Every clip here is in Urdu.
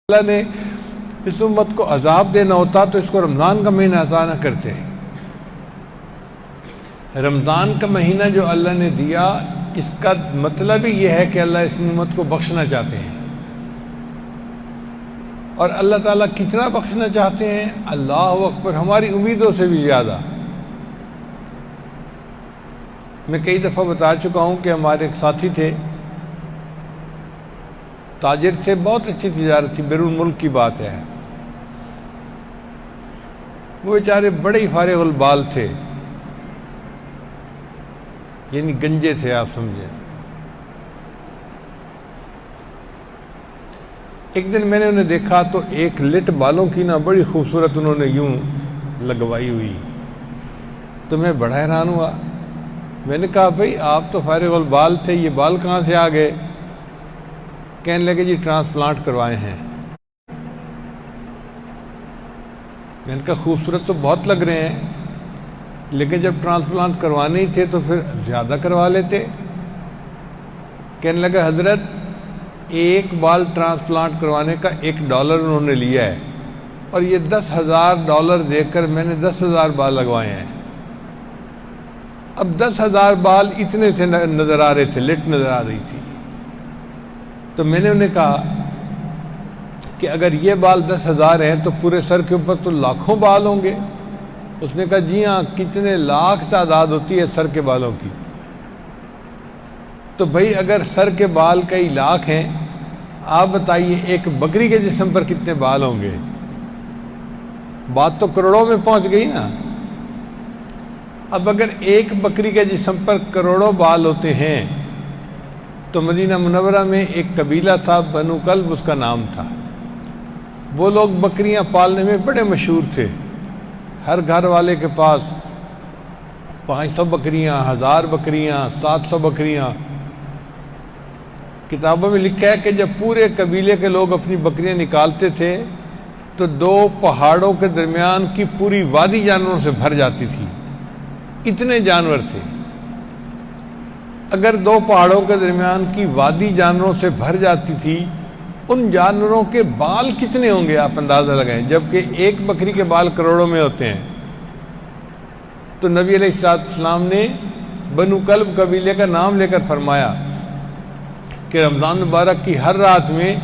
اللہ نے اس امت کو عذاب دینا ہوتا تو اس کو رمضان کا مہینہ عطا نہ کرتے. رمضان کا مہینہ جو اللہ نے دیا اس کا مطلب ہی یہ ہے کہ اللہ اس امت کو بخشنا چاہتے ہیں. اور اللہ تعالیٰ کتنا بخشنا چاہتے ہیں؟ اللہ اکبر، ہماری امیدوں سے بھی زیادہ. میں کئی دفعہ بتا چکا ہوں کہ ہمارے ایک ساتھی تھے، تاجر تھے، بہت اچھی تجارت تھی، بیرون ملک کی بات ہے. وہ بیچارے بڑے ہی فارغ البال تھے، یعنی گنجے تھے، آپ سمجھیں. ایک دن میں نے انہیں دیکھا تو ایک لٹ بالوں کی نا بڑی خوبصورت انہوں نے یوں لگوائی ہوئی، تو میں بڑا حیران ہوا. میں نے کہا بھئی آپ تو فارغ البال تھے، یہ بال کہاں سے آ گئے؟ کہنے لگے جی ٹرانسپلانٹ کروائے ہیں. میں نے کہا خوبصورت تو بہت لگ رہے ہیں، لیکن جب ٹرانسپلانٹ کروانے ہی تھے تو پھر زیادہ کروا لیتے. کہنے لگا حضرت ایک بال ٹرانسپلانٹ کروانے کا $1 انہوں نے لیا ہے، اور یہ $10,000 دے کر میں نے 10,000 بال لگوائے ہیں. اب 10,000 بال اتنے سے نظر آ رہے تھے، لٹ نظر آ رہی تھی. تو میں نے انہیں کہا کہ اگر یہ بال 10,000 ہیں تو پورے سر کے اوپر تو لاکھوں بال ہوں گے. اس نے کہا جی ہاں، کتنے لاکھ تعداد ہوتی ہے سر کے بالوں کی. تو بھئی اگر سر کے بال کئی لاکھ ہیں، آپ بتائیے ایک بکری کے جسم پر کتنے بال ہوں گے؟ بات تو کروڑوں میں پہنچ گئی نا. اب اگر ایک بکری کے جسم پر کروڑوں بال ہوتے ہیں تو مدینہ منورہ میں ایک قبیلہ تھا، بنو کلب اس کا نام تھا. وہ لوگ بکریاں پالنے میں بڑے مشہور تھے. ہر گھر والے کے پاس 500 بکریاں، 1000 بکریاں، 700 بکریاں. کتابوں میں لکھا ہے کہ جب پورے قبیلے کے لوگ اپنی بکریاں نکالتے تھے تو 2 پہاڑوں کے درمیان کی پوری وادی جانوروں سے بھر جاتی تھی. اتنے جانور تھے. اگر 2 پہاڑوں کے درمیان کی وادی جانوروں سے بھر جاتی تھی، ان جانوروں کے بال کتنے ہوں گے آپ اندازہ لگائیں، جبکہ ایک بکری کے بال کروڑوں میں ہوتے ہیں. تو نبی علیہ السلام نے بنو کلب قبیلے کا نام لے کر فرمایا کہ رمضان مبارک کی ہر رات میں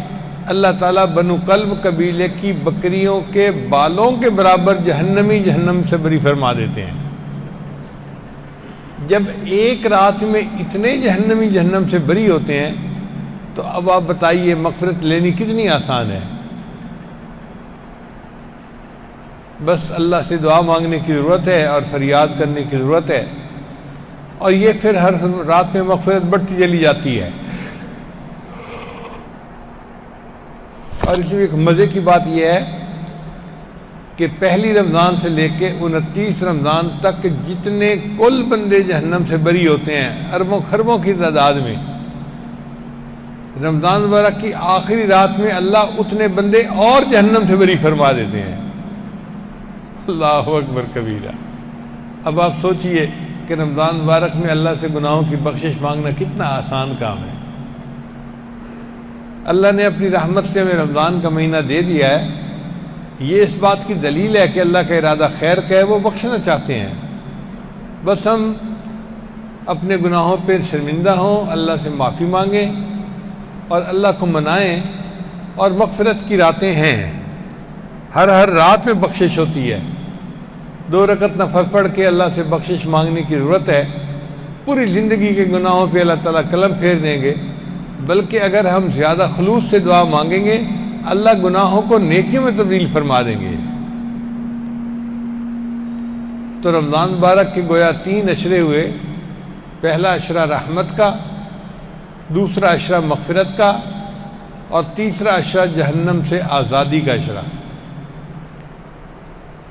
اللہ تعالیٰ بنو کلب قبیلے کی بکریوں کے بالوں کے برابر جہنم سے بری فرما دیتے ہیں. جب ایک رات میں اتنے جہنم سے بری ہوتے ہیں تو اب آپ بتائیے مغفرت لینی کتنی آسان ہے. بس اللہ سے دعا مانگنے کی ضرورت ہے اور فریاد کرنے کی ضرورت ہے، اور یہ پھر ہر رات میں مغفرت بڑھتی چلی جاتی ہے. اور اس میں ایک مزے کی بات یہ ہے کہ پہلی رمضان سے لے کے 29 رمضان تک جتنے کل بندے جہنم سے بری ہوتے ہیں، اربوں خربوں کی تعداد میں، رمضان مبارک کی آخری رات میں اللہ اتنے بندے اور جہنم سے بری فرما دیتے ہیں. اللہ اکبر کبیرہ. اب آپ سوچئے کہ رمضان مبارک میں اللہ سے گناہوں کی بخشش مانگنا کتنا آسان کام ہے. اللہ نے اپنی رحمت سے ہمیں رمضان کا مہینہ دے دیا ہے. یہ اس بات کی دلیل ہے کہ اللہ کا ارادہ خیر کا ہے، وہ بخشنا چاہتے ہیں. بس ہم اپنے گناہوں پہ شرمندہ ہوں، اللہ سے معافی مانگیں اور اللہ کو منائیں. اور مغفرت کی راتیں ہیں، ہر رات میں بخشش ہوتی ہے. 2 رکعت نفل پڑھ کے اللہ سے بخشش مانگنے کی ضرورت ہے. پوری زندگی کے گناہوں پہ اللہ تعالیٰ قلم پھیر دیں گے. بلکہ اگر ہم زیادہ خلوص سے دعا مانگیں گے، اللہ گناہوں کو نیکیوں میں تبدیل فرما دیں گے. تو رمضان مبارک کے گویا 3 عشرے ہوئے. پہلا عشرہ رحمت کا، دوسرا عشرہ مغفرت کا، اور تیسرا عشرہ جہنم سے آزادی کا عشرہ.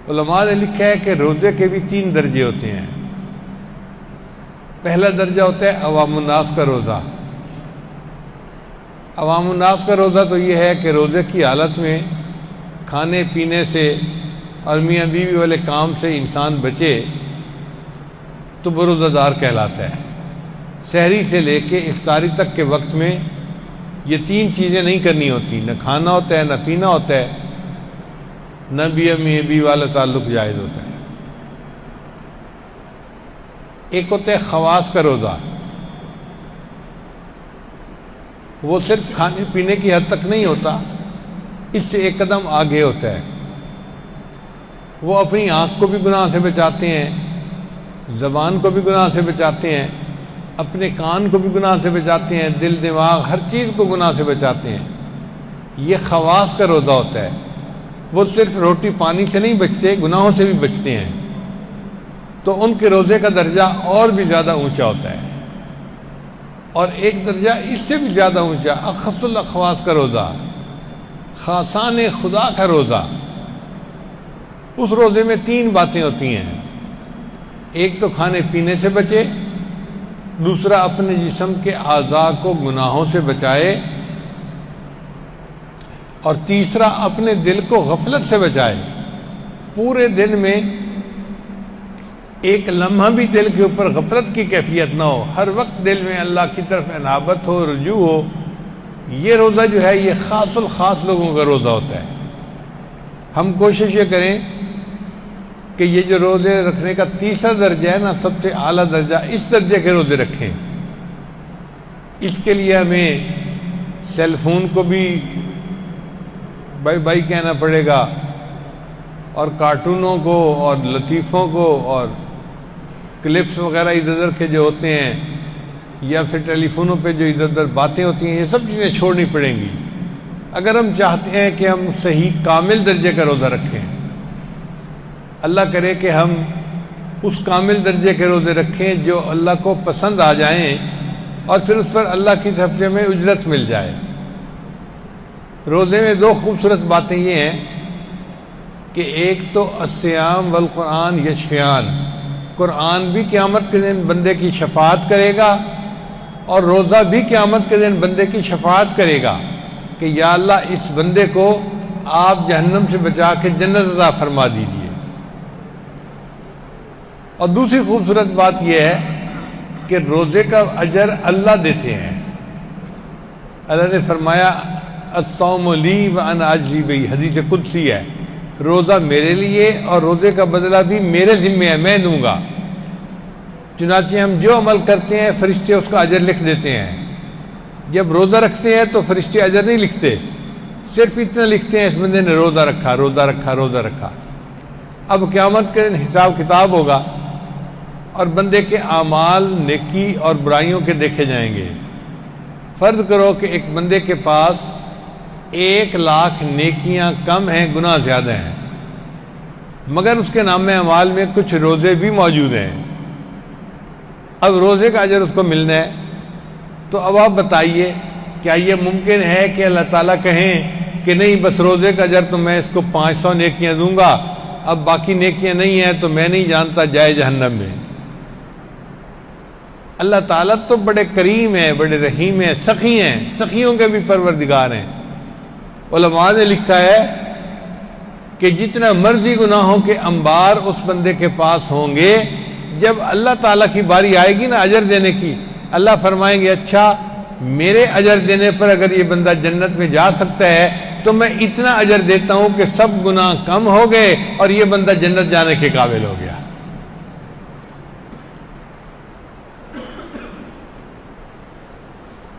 علماء نے لکھا ہے کہ روزے کے بھی 3 درجے ہوتے ہیں. پہلا درجہ ہوتا ہے عوام الناس کا روزہ. عوام الناس کا روزہ تو یہ ہے کہ روزے کی حالت میں کھانے پینے سے اور میاں بیوی والے کام سے انسان بچے تو وہ روزہ دار کہلاتا ہے. سحری سے لے کے افطاری تک کے وقت میں یہ تین چیزیں نہیں کرنی ہوتی، نہ کھانا ہوتا ہے، نہ پینا ہوتا ہے، نہ بیوی والا تعلق جائز ہوتا ہے۔ ایک ہوتا ہے خواص کا روزہ، وہ صرف کھانے پینے کی حد تک نہیں ہوتا، اس سے ایک قدم آگے ہوتا ہے۔ وہ اپنی آنکھ کو بھی گناہ سے بچاتے ہیں، زبان کو بھی گناہ سے بچاتے ہیں، اپنے کان کو بھی گناہ سے بچاتے ہیں، دل دماغ ہر چیز کو گناہ سے بچاتے ہیں۔ یہ خواص کا روزہ ہوتا ہے۔ وہ صرف روٹی پانی سے نہیں بچتے، گناہوں سے بھی بچتے ہیں، تو ان کے روزے کا درجہ اور بھی زیادہ اونچا ہوتا ہے۔ اور ایک درجہ اس سے بھی زیادہ اونچا، اخص الاخواص کا روزہ، خاصان خدا کا روزہ۔ اس روزے میں تین باتیں ہوتی ہیں، ایک تو کھانے پینے سے بچے، دوسرا اپنے جسم کے اعضاء کو گناہوں سے بچائے، اور تیسرا اپنے دل کو غفلت سے بچائے۔ پورے دن میں ایک لمحہ بھی دل کے اوپر غفلت کی کیفیت نہ ہو، ہر وقت دل میں اللہ کی طرف انابت ہو، رجوع ہو۔ یہ روزہ جو ہے یہ خاص الخاص لوگوں کا روزہ ہوتا ہے۔ ہم کوشش یہ کریں کہ یہ جو روزے رکھنے کا تیسرا درجہ ہے نا، سب سے اعلیٰ درجہ، اس درجے کے روزے رکھیں۔ اس کے لیے ہمیں سیل فون کو بھی بائی بائی کہنا پڑے گا، اور کارٹونوں کو اور لطیفوں کو اور کلپس وغیرہ ادھر ادھر کے جو ہوتے ہیں، یا پھر ٹیلی فونوں پہ جو ادھر ادھر باتیں ہوتی ہیں، یہ سب چیزیں چھوڑنی پڑیں گی اگر ہم چاہتے ہیں کہ ہم صحیح کامل درجے کا روزہ رکھیں۔ اللہ کرے کہ ہم اس کامل درجے کے روزے رکھیں جو اللہ کو پسند آ جائیں، اور پھر اس پر اللہ کی طرف سے ہمیں اجرت مل جائے۔ روزے میں دو خوبصورت باتیں یہ ہیں کہ ایک تو الصیام والقرآن یشفیان، قرآن بھی قیامت کے دن بندے کی شفاعت کرے گا، اور روزہ بھی قیامت کے دن بندے کی شفاعت کرے گا کہ یا اللہ اس بندے کو آپ جہنم سے بچا کے جنت عطا فرما دیجیے۔ اور دوسری خوبصورت بات یہ ہے کہ روزے کا اجر اللہ دیتے ہیں۔ اللہ نے فرمایا الصوم لی وانا اجزی بہ، حدیث قدسی ہے، روزہ میرے لیے اور روزے کا بدلہ بھی میرے ذمہ ہے، میں دوں گا۔ چنانچہ ہم جو عمل کرتے ہیں فرشتے اس کا اجر لکھ دیتے ہیں۔ جب روزہ رکھتے ہیں تو فرشتے اجر نہیں لکھتے، صرف اتنا لکھتے ہیں اس بندے نے روزہ رکھا، روزہ رکھا، روزہ رکھا۔ اب قیامت کے دن حساب کتاب ہوگا، اور بندے کے اعمال نیکی اور برائیوں کے دیکھے جائیں گے۔ فرض کرو کہ ایک بندے کے پاس 1,00,000 نیکیاں کم ہیں، گناہ زیادہ ہیں، مگر اس کے نام اعمال میں کچھ روزے بھی موجود ہیں۔ اب روزے کا اجر اس کو ملنا ہے، تو اب آپ بتائیے کیا یہ ممکن ہے کہ اللہ تعالیٰ کہیں کہ نہیں بس روزے کا اجر تو میں اس کو 500 نیکیاں دوں گا، اب باقی نیکیاں نہیں ہیں تو میں نہیں جانتا، جائے جہنم میں۔ اللہ تعالیٰ تو بڑے کریم ہیں، بڑے رحیم ہیں، سخی ہیں، سخیوں کے بھی پروردگار ہیں۔ علماء نے لکھا ہے کہ جتنا مرضی گناہوں کے انبار اس بندے کے پاس ہوں گے، جب اللہ تعالیٰ کی باری آئے گی نا اجر دینے کی، اللہ فرمائیں گے اچھا میرے اجر دینے پر اگر یہ بندہ جنت میں جا سکتا ہے تو میں اتنا اجر دیتا ہوں کہ سب گناہ کم ہو گئے اور یہ بندہ جنت جانے کے قابل ہو گیا۔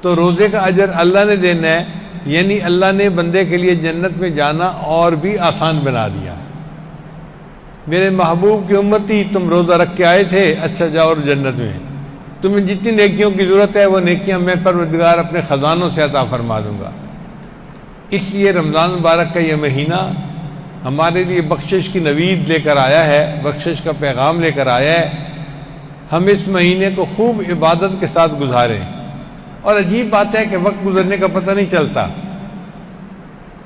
تو روزے کا اجر اللہ نے دینا ہے، یعنی اللہ نے بندے کے لیے جنت میں جانا اور بھی آسان بنا دیا۔ میرے محبوب کی امتی تم روزہ رکھ کے آئے تھے، اچھا جاؤ جنت میں، تمہیں جتنی نیکیوں کی ضرورت ہے وہ نیکیاں میں پروردگار اپنے خزانوں سے عطا فرما دوں گا۔ اس لیے رمضان مبارک کا یہ مہینہ ہمارے لیے بخشش کی نوید لے کر آیا ہے، بخشش کا پیغام لے کر آیا ہے۔ ہم اس مہینے کو خوب عبادت کے ساتھ گزاریں، اور عجیب بات ہے کہ وقت گزرنے کا پتہ نہیں چلتا۔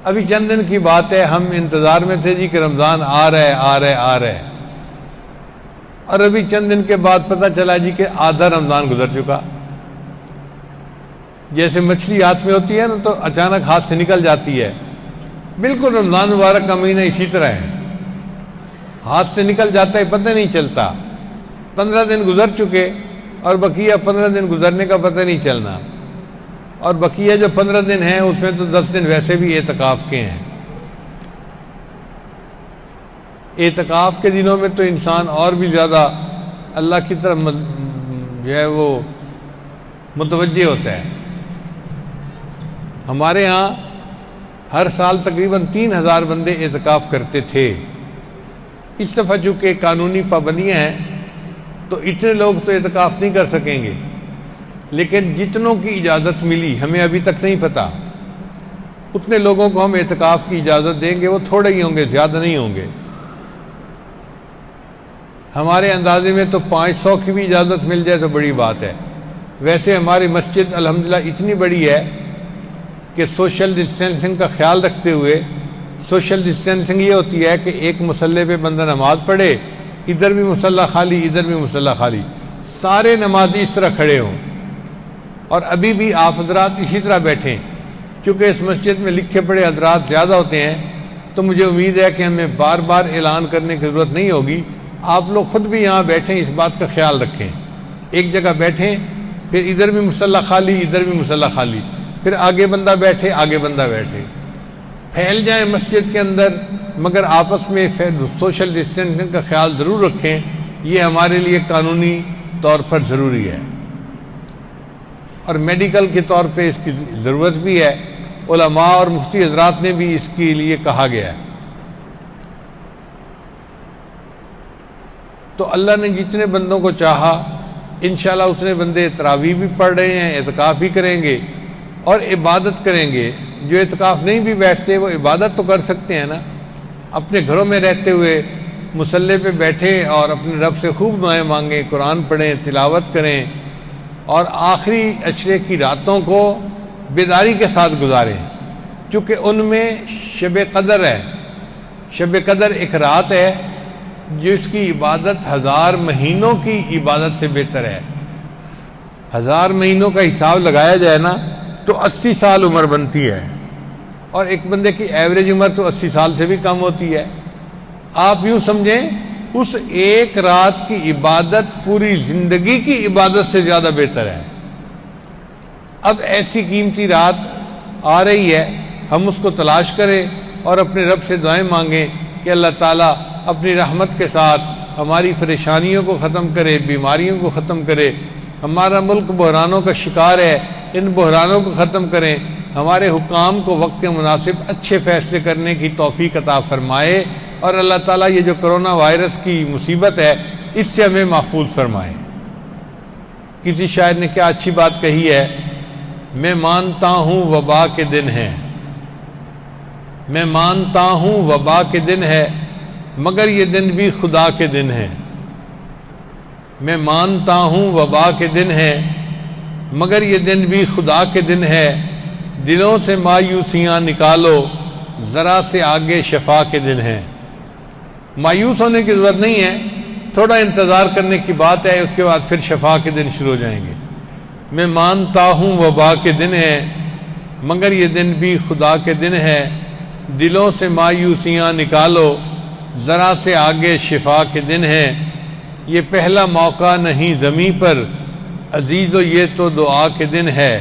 ابھی چند دن کی بات ہے، ہم انتظار میں تھے جی کہ رمضان آ رہا ہے آ رہا ہے آ رہا ہے، اور ابھی چند دن کے بعد پتہ چلا جی کہ آدھا رمضان گزر چکا۔ جیسے مچھلی ہاتھ میں ہوتی ہے نا تو اچانک ہاتھ سے نکل جاتی ہے، بالکل رمضان مبارک کا مہینہ اسی طرح ہے، ہاتھ سے نکل جاتا ہے، پتہ نہیں چلتا۔ 15 دن گزر چکے اور بقیہ 15 دن گزرنے کا پتہ نہیں چلنا۔ اور بقیہ جو 15 دن ہیں اس میں تو 10 دن ویسے بھی اعتکاف کے ہیں۔ اعتکاف کے دنوں میں تو انسان اور بھی زیادہ اللہ کی طرف جو ہے وہ متوجہ ہوتا ہے۔ ہمارے ہاں ہر سال تقریباً 3000 بندے اعتکاف کرتے تھے۔ اس دفعہ چونکہ قانونی پابندیاں ہیں تو اتنے لوگ تو اعتکاف نہیں کر سکیں گے، لیکن جتنوں کی اجازت ملی ہمیں ابھی تک نہیں پتہ، اتنے لوگوں کو ہم اعتکاف کی اجازت دیں گے۔ وہ تھوڑے ہی ہوں گے، زیادہ نہیں ہوں گے۔ ہمارے اندازے میں تو 500 کی بھی اجازت مل جائے تو بڑی بات ہے۔ ویسے ہماری مسجد الحمدللہ اتنی بڑی ہے کہ سوشل ڈسٹینسنگ کا خیال رکھتے ہوئے، سوشل ڈسٹینسنگ یہ ہوتی ہے کہ ایک مصلے پہ بندہ نماز پڑھے، ادھر بھی مصلی خالی، ادھر بھی مصلی خالی، سارے نمازی اس طرح کھڑے ہوں، اور ابھی بھی آپ حضرات اسی طرح بیٹھیں۔ چونکہ اس مسجد میں لکھے پڑھے حضرات زیادہ ہوتے ہیں تو مجھے امید ہے کہ ہمیں بار بار اعلان کرنے کی ضرورت نہیں ہوگی۔ آپ لوگ خود بھی یہاں بیٹھیں، اس بات کا خیال رکھیں، ایک جگہ بیٹھیں، پھر ادھر بھی مصلی خالی، ادھر بھی مصلی خالی، پھر آگے بندہ بیٹھے، آگے بندہ بیٹھے، پھیل جائیں مسجد کے اندر، مگر آپس میں سوشل ڈسٹینسنگ کا خیال ضرور رکھیں۔ یہ ہمارے لیے قانونی طور پر ضروری ہے، اور میڈیکل کے طور پہ اس کی ضرورت بھی ہے۔ علماء اور مفتی حضرات نے بھی اس کے لیے کہا گیا ہے۔ تو اللہ نے جتنے بندوں کو چاہا انشاءاللہ اتنے بندے تراویح بھی پڑھ رہے ہیں، اعتکاف بھی کریں گے اور عبادت کریں گے۔ جو اعتکاف نہیں بھی بیٹھتے وہ عبادت تو کر سکتے ہیں نا، اپنے گھروں میں رہتے ہوئے مصلی پہ بیٹھے اور اپنے رب سے خوب دعائیں مانگیں، قرآن پڑھیں، تلاوت کریں، اور آخری عشرے کی راتوں کو بیداری کے ساتھ گزاریں، چونکہ ان میں شب قدر ہے۔ شب قدر ایک رات ہے جس کی عبادت 1000 مہینوں کی عبادت سے بہتر ہے۔ 1000 مہینوں کا حساب لگایا جائے نا تو 80 سال عمر بنتی ہے، اور ایک بندے کی ایوریج عمر تو 80 سال سے بھی کم ہوتی ہے۔ آپ یوں سمجھیں اس ایک رات کی عبادت پوری زندگی کی عبادت سے زیادہ بہتر ہے۔ اب ایسی قیمتی رات آ رہی ہے، ہم اس کو تلاش کریں اور اپنے رب سے دعائیں مانگیں کہ اللہ تعالیٰ اپنی رحمت کے ساتھ ہماری پریشانیوں کو ختم کرے، بیماریوں کو ختم کرے۔ ہمارا ملک بحرانوں کا شکار ہے، ان بحرانوں کو ختم کریں۔ ہمارے حکام کو وقت مناسب اچھے فیصلے کرنے کی توفیق عطا فرمائے، اور اللہ تعالیٰ یہ جو کرونا وائرس کی مصیبت ہے اس سے ہمیں محفوظ فرمائے۔ کسی شاعر نے کیا اچھی بات کہی ہے، میں مانتا ہوں وبا کے دن ہے، میں مانتا ہوں وبا کے دن ہے، مگر یہ دن بھی خدا کے دن ہے۔ میں مانتا ہوں وبا کے دن ہے، مگر یہ دن بھی خدا کے دن ہے۔ دلوں سے مایوسیاں نکالو، ذرا سے آگے شفا کے دن ہے۔ مایوس ہونے کی ضرورت نہیں ہے، تھوڑا انتظار کرنے کی بات ہے، اس کے بعد پھر شفا کے دن شروع ہو جائیں گے۔ میں مانتا ہوں وبا کے دن ہے، مگر یہ دن بھی خدا کے دن ہے۔ دلوں سے مایوسیاں نکالو، ذرا سے آگے شفا کے دن ہے۔ یہ پہلا موقع نہیں زمین پر، عزیزو یہ تو دعا کے دن ہے۔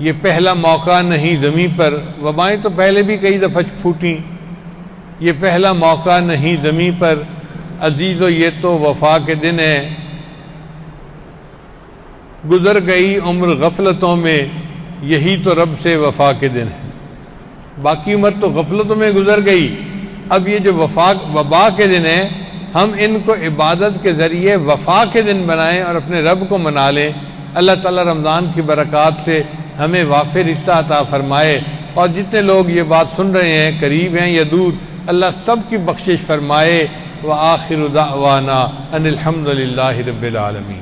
یہ پہلا موقع نہیں زمین پر، وبائیں تو پہلے بھی کئی دفعہ پھوٹیں۔ یہ پہلا موقع نہیں زمین پر، عزیزو یہ تو وفا کے دن ہے۔ گزر گئی عمر غفلتوں میں، یہی تو رب سے وفا کے دن ہے۔ باقی عمر تو غفلتوں میں گزر گئی، اب یہ جو وبا کے دن ہے ہم ان کو عبادت کے ذریعے وفا کے دن بنائیں اور اپنے رب کو منا لیں۔ اللہ تعالیٰ رمضان کی برکات سے ہمیں وافر حصہ عطا فرمائے، اور جتنے لوگ یہ بات سن رہے ہیں قریب ہیں یا دور، اللہ سب کی بخشش فرمائے۔ وآخر دعوانا ان الحمد للہ رب العالمین۔